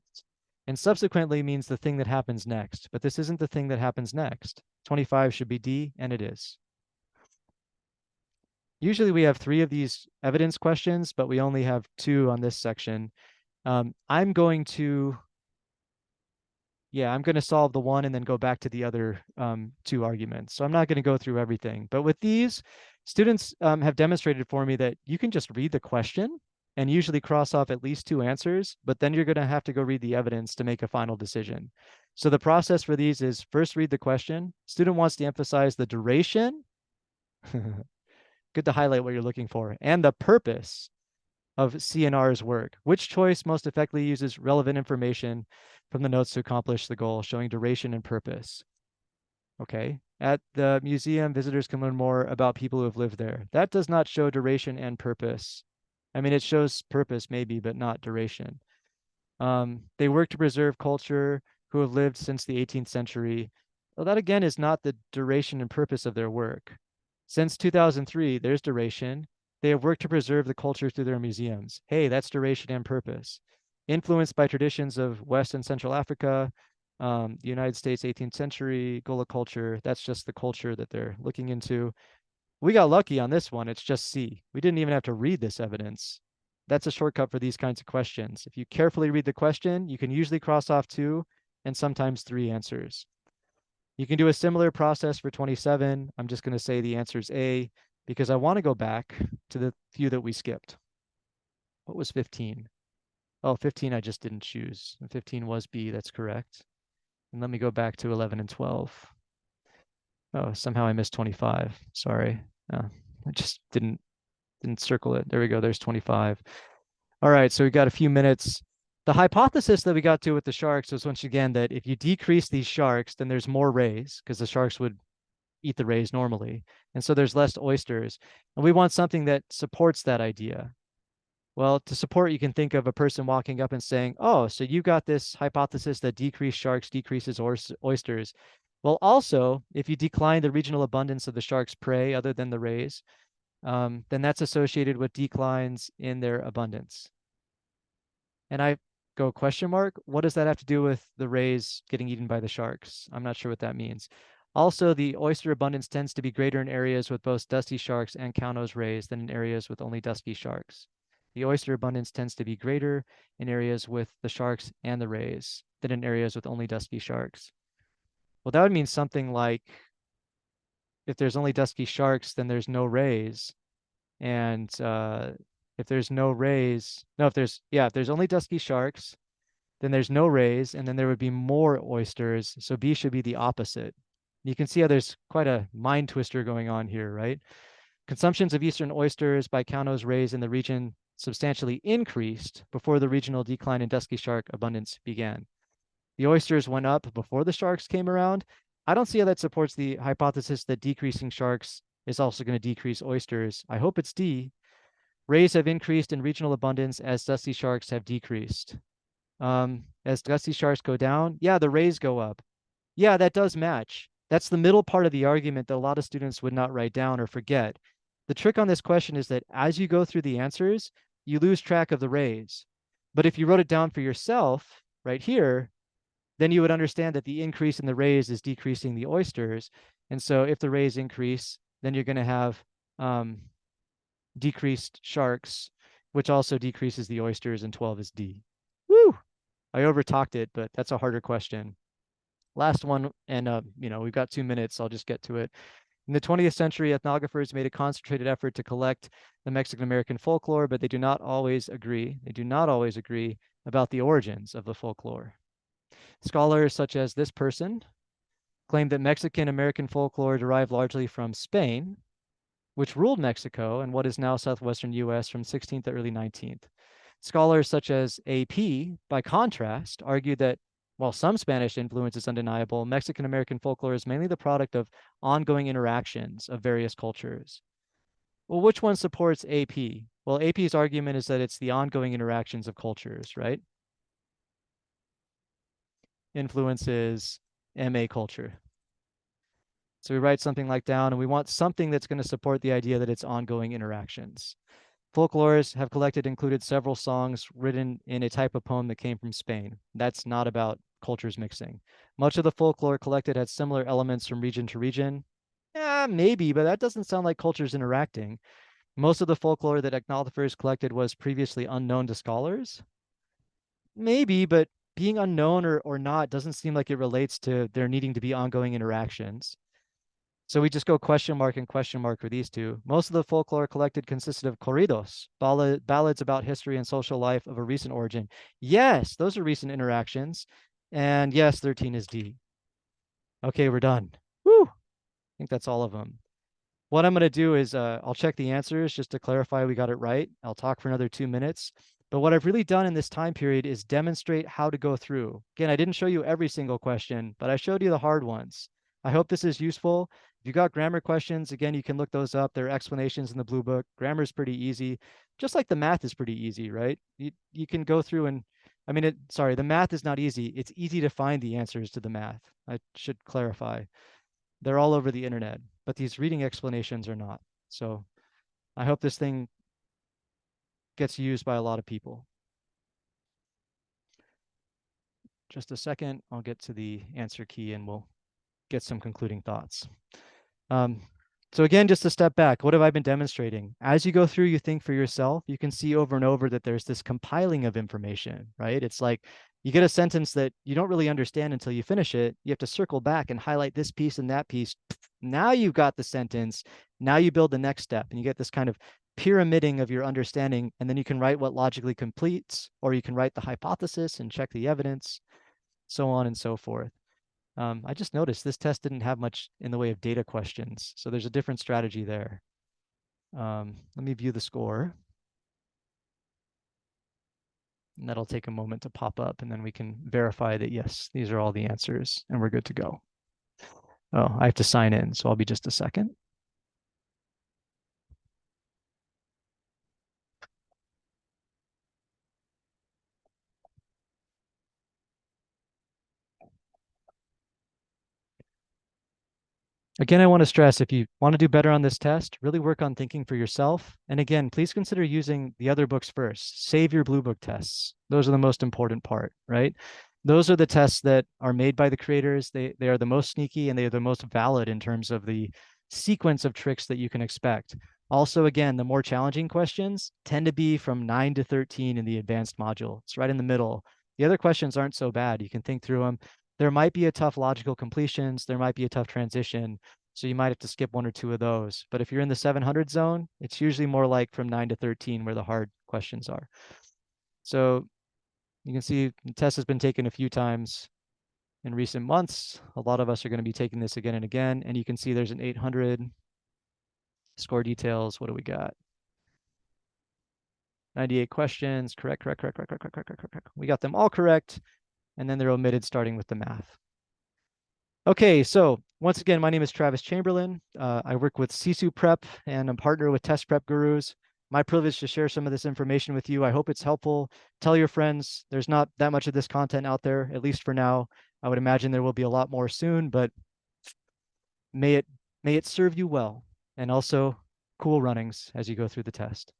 and subsequently means the thing that happens next, but this isn't the thing that happens next. 25 should be D, and it is. Usually we have 3 of these evidence questions, but we only have 2 on this section. I'm going to solve the one and then go back to the other 2 arguments. So I'm not going to go through everything, but with these, students have demonstrated for me that you can just read the question and usually cross off at least 2 answers, but then you're going to have to go read the evidence to make a final decision. So the process for these is first read the question. Student wants to emphasize the duration. Good to highlight what you're looking for, and the purpose of CNR's work. Which choice most effectively uses relevant information from the notes to accomplish the goal, showing duration and purpose? Okay. At the museum, visitors can learn more about people who have lived there. That does not show duration and purpose. I mean, it shows purpose maybe, but not duration. They work to preserve culture who have lived since the 18th century. Well, that again is not the duration and purpose of their work. Since 2003, there's duration. They have worked to preserve the culture through their museums. Hey, that's duration and purpose. Influenced by traditions of West and Central Africa, the United States, 18th century, Gullah culture, that's just the culture that they're looking into. We got lucky on this one. It's just C. We didn't even have to read this evidence. That's a shortcut for these kinds of questions. If you carefully read the question, you can usually cross off 2 and sometimes 3 answers. You can do a similar process for 27. I'm just going to say the answer is A. because I want to go back to the few that we skipped. What was 15? Oh, 15 I just didn't choose. 15 was B, that's correct. And let me go back to 11 and 12. Oh, somehow I missed 25. Sorry. I just didn't circle it. There we go. There's 25. All right, so we got a few minutes. The hypothesis that we got to with the sharks was once again that if you decrease these sharks, then there's more rays because the sharks would eat the rays normally. And so there's less oysters. And we want something that supports that idea. Well, to support, you can think of a person walking up and saying, oh, so you got this hypothesis that decreased sharks decreases oysters. Well, also, if you decline the regional abundance of the shark's prey other than the rays, then that's associated with declines in their abundance. And I go question mark, what does that have to do with the rays getting eaten by the sharks? I'm not sure what that means. Also, the oyster abundance tends to be greater in areas with both dusty sharks and cow-nose rays than in areas with only dusky sharks. The oyster abundance tends to be greater in areas with the sharks and the rays than in areas with only dusky sharks. Well, that would mean something like if there's only dusky sharks, then there's no rays. And if there's no rays, no, if there's only dusky sharks, then there's no rays, and then there would be more oysters. So B should be the opposite. You can see how there's quite a mind twister going on here, right? Consumptions of eastern oysters by cow-nose rays in the region substantially increased before the regional decline in dusky shark abundance began. The oysters went up before the sharks came around. I don't see how that supports the hypothesis that decreasing sharks is also going to decrease oysters. I hope it's D. Rays have increased in regional abundance as dusty sharks have decreased. As dusty sharks go down, yeah, the rays go up. Yeah, that does match. That's the middle part of the argument that a lot of students would not write down or forget. The trick on this question is that as you go through the answers, you lose track of the rays. But if you wrote it down for yourself right here, then you would understand that the increase in the rays is decreasing the oysters. And so if the rays increase, then you're going to have decreased sharks, which also decreases the oysters, and 12 is D. Woo! I overtalked it, but that's a harder question. Last one, and we've got 2 minutes, so I'll just get to it. In the 20th century, ethnographers made a concentrated effort to collect the Mexican-American folklore, but they do not always agree. They do not always agree about the origins of the folklore. Scholars such as this person claim that Mexican-American folklore derived largely from Spain, which ruled Mexico and what is now southwestern US from 16th to early 19th. Scholars such as AP, by contrast, argue that while some Spanish influence is undeniable, Mexican-American folklore is mainly the product of ongoing interactions of various cultures. Well, which one supports AP? Well, AP's argument is that it's the ongoing interactions of cultures, right? Influences MA culture. So we write something like down, and we want something that's going to support the idea that it's ongoing interactions. Folklorists have collected included several songs written in a type of poem that came from Spain. That's not about cultures mixing. Much of the folklore collected had similar elements from region to region. Yeah, maybe, but that doesn't sound like cultures interacting. Most of the folklore that ethnographers collected was previously unknown to scholars. Maybe, but being unknown or not doesn't seem like it relates to there needing to be ongoing interactions. So we just go question mark and question mark for these two. Most of the folklore collected consisted of corridos, ballads about history and social life of a recent origin. Yes, those are recent interactions. And yes, 13 is D. Okay, we're done. Woo! I think that's all of them. What I'm going to do is I'll check the answers just to clarify we got it right. I'll talk for another 2 minutes. But what I've really done in this time period is demonstrate how to go through. Again, I didn't show you every single question, but I showed you the hard ones. I hope this is useful. If you got grammar questions, again, you can look those up. There are explanations in the blue book. Grammar is pretty easy, just like the math is pretty easy, right? You can go through and, the math is not easy. It's easy to find the answers to the math. I should clarify. They're all over the internet, but these reading explanations are not. So I hope this thing gets used by a lot of people. Just a second, I'll get to the answer key and we'll get some concluding thoughts. So again, just to step back, what have I been demonstrating? As you go through, you think for yourself, you can see over and over that there's this compiling of information, right? It's like you get a sentence that you don't really understand until you finish it. You have to circle back and highlight this piece and that piece. Now you've got the sentence. Now you build the next step and you get this kind of pyramiding of your understanding, and then you can write what logically completes, or you can write the hypothesis and check the evidence, so on and so forth. I just noticed this test didn't have much in the way of data questions, so there's a different strategy there. Let me view the score. And that'll take a moment to pop up, and then we can verify that, yes, these are all the answers, and we're good to go. Oh, I have to sign in, so I'll be just a second. Again, I want to stress, if you want to do better on this test, really work on thinking for yourself. And again, please consider using the other books first. Save your blue book tests. Those are the most important part, right? Those are the tests that are made by the creators. They are the most sneaky, and they are the most valid in terms of the sequence of tricks that you can expect. Also, again, the more challenging questions tend to be from 9 to 13 in the advanced module. It's right in the middle. The other questions aren't so bad. You can think through them. There might be a tough logical completions. There might be a tough transition. So you might have to skip one or two of those. But if you're in the 700 zone, it's usually more like from 9 to 13 where the hard questions are. So you can see the test has been taken a few times in recent months. A lot of us are going to be taking this again and again. And you can see there's an 800 score details. What do we got? 98 questions. Correct. We got them all correct. And then they're omitted starting with the math. Okay, so once again, my name is Travis Chamberlain. I work with SisuPrep, and I'm partner with Test Prep Gurus. My privilege to share some of this information with you. I hope it's helpful. Tell your friends. There's not that much of this content out there, at least for now. I would imagine there will be a lot more soon, but may it serve you well, and also cool runnings as you go through the test.